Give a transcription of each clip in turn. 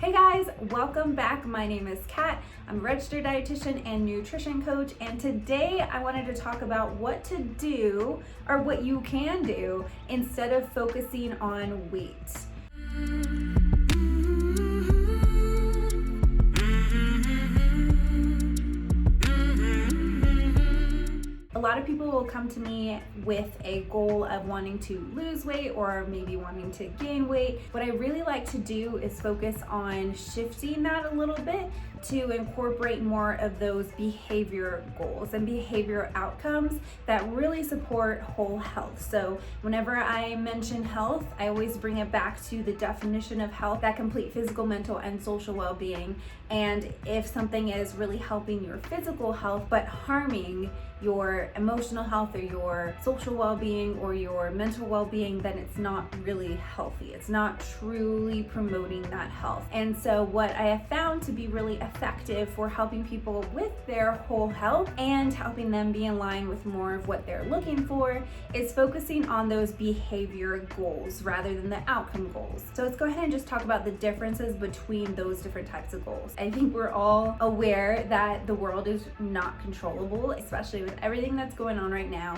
Hey guys, welcome back. My name is Kat. I'm a registered dietitian and nutrition coach, and today I wanted to talk about what to do or what you can do instead of focusing on weight. A lot of people will come to me with a goal of wanting to lose weight or maybe wanting to gain weight. What I really like to do is focus on shifting that a little bit to incorporate more of those behavior goals and behavior outcomes that really support whole health. So whenever I mention health, I always bring it back to the definition of health, that complete physical, mental, and social well-being. And if something is really helping your physical health but harming your emotional health or your social well-being or your mental well-being, then it's not really healthy. It's not truly promoting that health. And so what I have found to be really effective for helping people with their whole health and helping them be in line with more of what they're looking for is focusing on those behavior goals rather than the outcome goals. So let's go ahead and just talk about the differences between those different types of goals. I think we're all aware that the world is not controllable, especially with everything that's going on right now.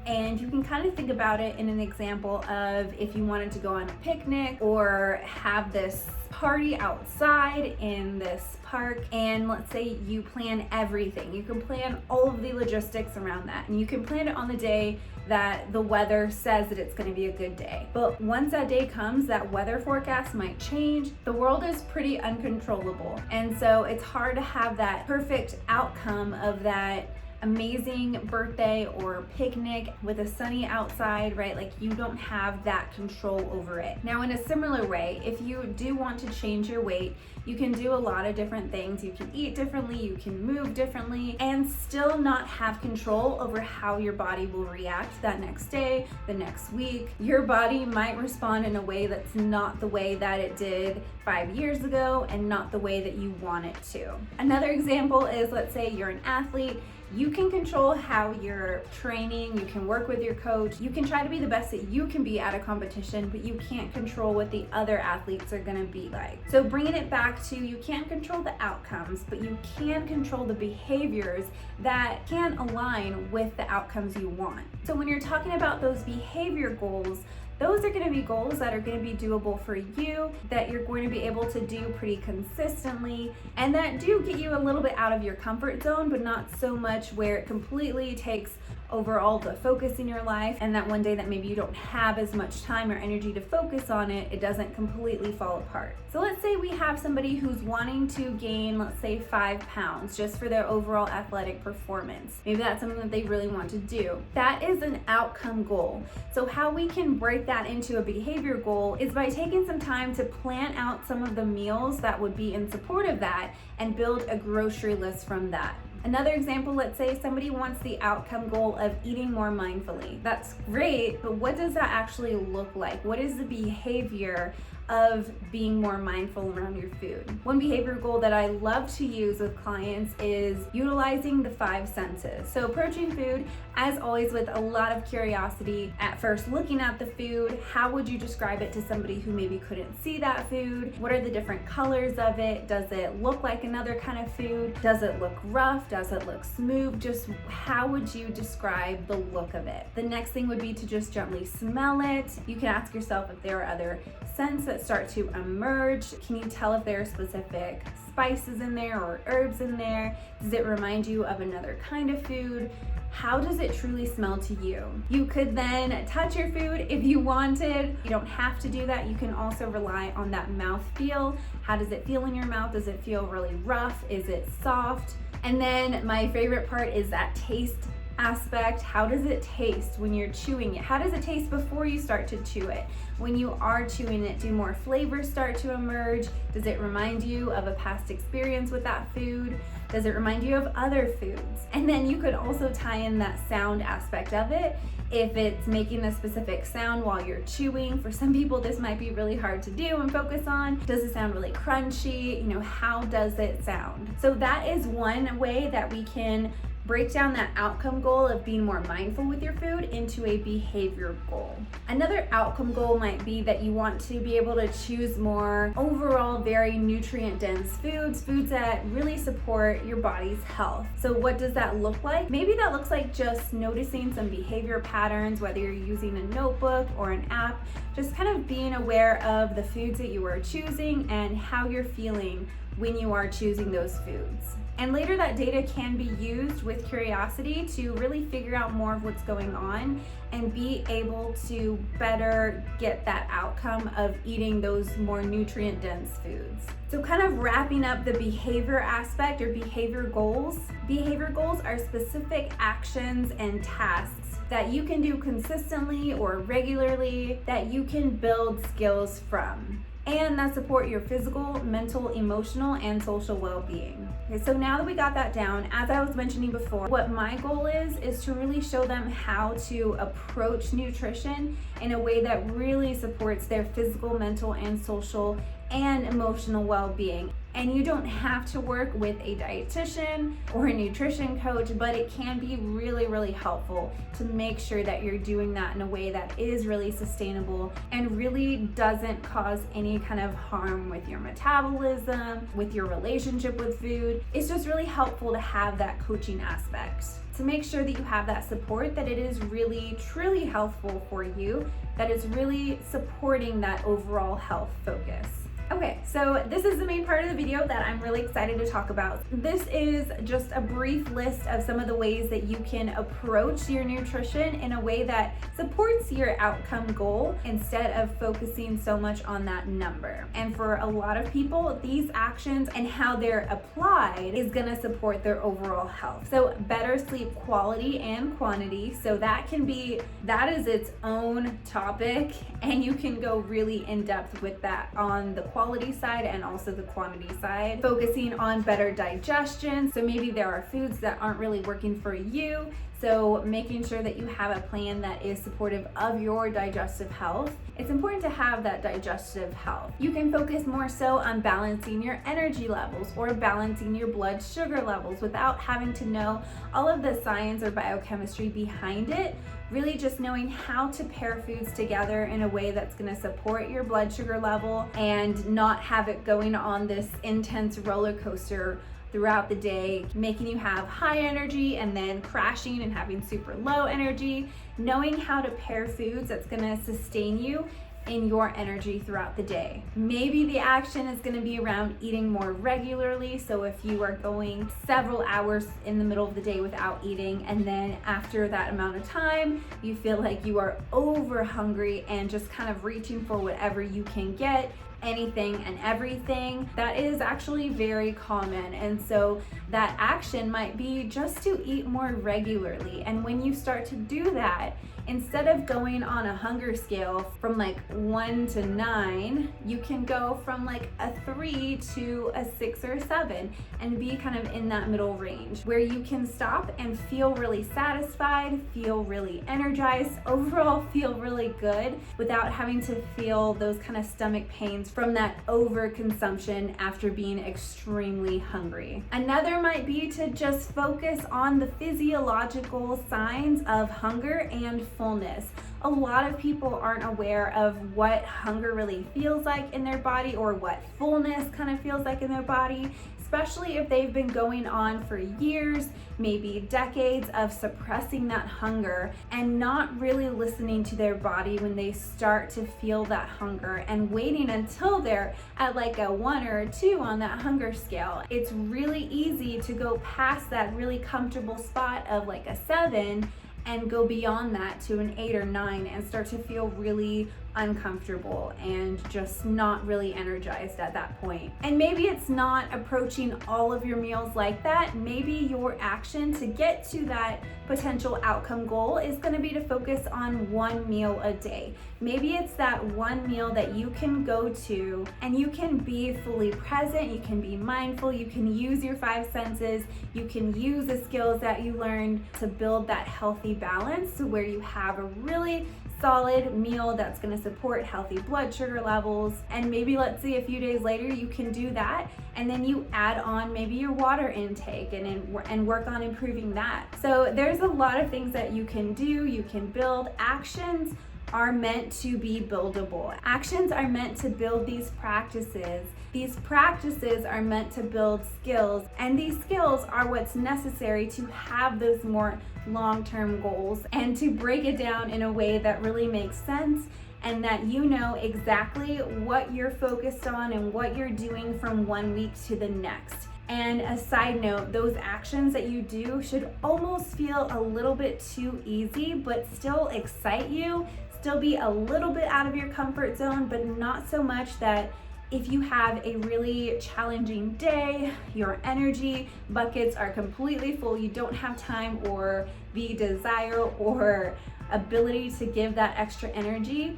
And you can kind of think about it in an example of if you wanted to go on a picnic or have this party outside in this park, and let's say you plan everything. You can plan all of the logistics around that, and you can plan it on the day that the weather says that it's going to be a good day. But once that day comes, that weather forecast might change. The world is pretty uncontrollable, and so it's hard to have that perfect outcome of that amazing birthday or picnic with a sunny outside, right? Like, you don't have that control over it. Now, in a similar way, if you do want to change your weight, you can do a lot of different things. You can eat differently, you can move differently, and still not have control over how your body will react that next day, the next week. Your body might respond in a way that's not the way that it did 5 years ago and not the way that you want it to. Another example is, let's say you're an athlete. You can control how you're training, you can work with your coach, you can try to be the best that you can be at a competition, but you can't control what the other athletes are gonna be like. So bringing it back to, you can't control the outcomes, but you can control the behaviors that can align with the outcomes you want. So when you're talking about those behavior goals, those are going to be goals that are going to be doable for you, that you're going to be able to do pretty consistently, and that do get you a little bit out of your comfort zone, but not so much where it completely takes over all the focus in your life, and that one day that maybe you don't have as much time or energy to focus on it, it doesn't completely fall apart. So let's say we have somebody who's wanting to gain, let's say 5 pounds just for their overall athletic performance. Maybe that's something that they really want to do. That is an outcome goal. So how we can break that into a behavior goal is by taking some time to plan out some of the meals that would be in support of that and build a grocery list from that. Another example, let's say somebody wants the outcome goal of eating more mindfully. That's great, but what does that actually look like? What is the behavior of being more mindful around your food? One behavior goal that I love to use with clients is utilizing the 5 senses. So approaching food, as always, with a lot of curiosity. At first, looking at the food, how would you describe it to somebody who maybe couldn't see that food? What are the different colors of it? Does it look like another kind of food? Does it look rough? Does it look smooth? Just how would you describe the look of it? The next thing would be to just gently smell it. You can ask yourself if there are other scents that start to emerge. Can you tell if there are specific spices in there or herbs in there? Does it remind you of another kind of food? How does it truly smell to you? You could then touch your food if you wanted. You don't have to do that. You can also rely on that mouth feel. How does it feel in your mouth? Does it feel really rough? Is it soft? And then my favorite part is that taste aspect. How does it taste when you're chewing it? How does it taste before you start to chew it? When you are chewing it, do more flavors start to emerge? Does it remind you of a past experience with that food? Does it remind you of other foods? And then you could also tie in that sound aspect of it. If it's making a specific sound while you're chewing, for some people this might be really hard to do and focus on. Does it sound really crunchy? How does it sound? So that is one way that we can break down that outcome goal of being more mindful with your food into a behavior goal. Another outcome goal might be that you want to be able to choose more overall very nutrient dense foods that really support your body's health. So what does that look like? Maybe that looks like just noticing some behavior patterns, whether you're using a notebook or an app, just kind of being aware of the foods that you are choosing and how you're feeling when you are choosing those foods. And later that data can be used with curiosity to really figure out more of what's going on and be able to better get that outcome of eating those more nutrient dense foods. So kind of wrapping up the behavior aspect or behavior goals. Behavior goals are specific actions and tasks that you can do consistently or regularly that you can build skills from, and that support your physical, mental, emotional, and social well-being. Okay, so now that we got that down, as I was mentioning before, what my goal is to really show them how to approach nutrition in a way that really supports their physical, mental, and social and emotional well-being. And you don't have to work with a dietitian or a nutrition coach, but it can be really, really helpful to make sure that you're doing that in a way that is really sustainable and really doesn't cause any kind of harm with your metabolism, with your relationship with food. It's just really helpful to have that coaching aspect, to make sure that you have that support, that it is really, truly helpful for you, that it's really supporting that overall health focus. Okay, so this is the main part of the video that I'm really excited to talk about. This is just a brief list of some of the ways that you can approach your nutrition in a way that supports your outcome goal instead of focusing so much on that number. And for a lot of people, these actions and how they're applied is gonna support their overall health. So better sleep quality and quantity. So that is its own topic, and you can go really in depth with that on the quality side and also the quantity side. Focusing on better digestion. So maybe there are foods that aren't really working for you. So making sure that you have a plan that is supportive of your digestive health. It's important to have that digestive health. You can focus more so on balancing your energy levels or balancing your blood sugar levels without having to know all of the science or biochemistry behind it. Really just knowing how to pair foods together in a way that's going to support your blood sugar level and not have it going on this intense roller coaster throughout the day, making you have high energy and then crashing and having super low energy. Knowing how to pair foods that's going to sustain you in your energy throughout the day. Maybe the action is going to be around eating more regularly. So if you are going several hours in the middle of the day without eating, and then after that amount of time, you feel like you are over hungry and just kind of reaching for whatever you can get, anything and everything, that is actually very common. And so that action might be just to eat more regularly. And when you start to do that, instead of going on a hunger scale from like 1 to 9, you can go from like a 3 to a 6 or a 7 and be kind of in that middle range where you can stop and feel really satisfied, feel really energized, overall feel really good without having to feel those kind of stomach pains from that overconsumption after being extremely hungry. Another might be to just focus on the physiological signs of hunger and fullness. A lot of people aren't aware of what hunger really feels like in their body or what fullness kind of feels like in their body, especially if they've been going on for years, maybe decades of suppressing that hunger and not really listening to their body when they start to feel that hunger and waiting until they're at like a 1 or a 2 on that hunger scale. It's really easy to go past that really comfortable spot of like a 7 and go beyond that to an 8 or 9 and start to feel really uncomfortable and just not really energized at that point. And maybe it's not approaching all of your meals like that. Maybe your action to get to that potential outcome goal is going to be to focus on 1 meal a day. Maybe it's that 1 meal that you can go to and you can be fully present, you can be mindful, you can use your 5 senses, you can use the skills that you learned to build that healthy balance where you have a really solid meal that's going to support healthy blood sugar levels. And maybe let's say a few days later you can do that, and then you add on maybe your water intake and work on improving that. So there's a lot of things that you can do. You can build. Actions are meant to be buildable. Actions are meant to build these practices. These practices are meant to build skills, and these skills are what's necessary to have those more long-term goals and to break it down in a way that really makes sense and that you know exactly what you're focused on and what you're doing from 1 week to the next. And a side note, those actions that you do should almost feel a little bit too easy, but still excite you, still be a little bit out of your comfort zone, but not so much that if you have a really challenging day, your energy buckets are completely full, you don't have time or the desire or ability to give that extra energy,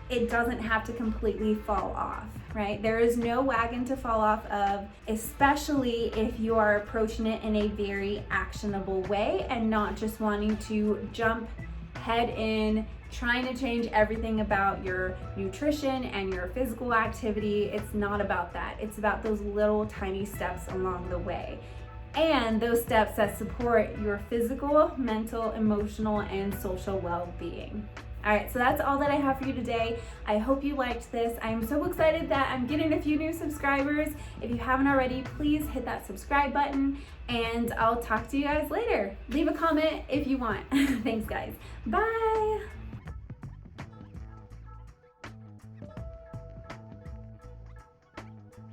it doesn't have to completely fall off, right? There is no wagon to fall off of, especially if you are approaching it in a very actionable way and not just wanting to jump head in, trying to change everything about your nutrition and your physical activity. It's not about that. It's about those little tiny steps along the way. And those steps that support your physical, mental, emotional, and social well-being. All right, so that's all that I have for you today. I hope you liked this. I'm so excited that I'm getting a few new subscribers. If you haven't already, please hit that subscribe button, and I'll talk to you guys later. Leave a comment if you want. Thanks, guys. Bye.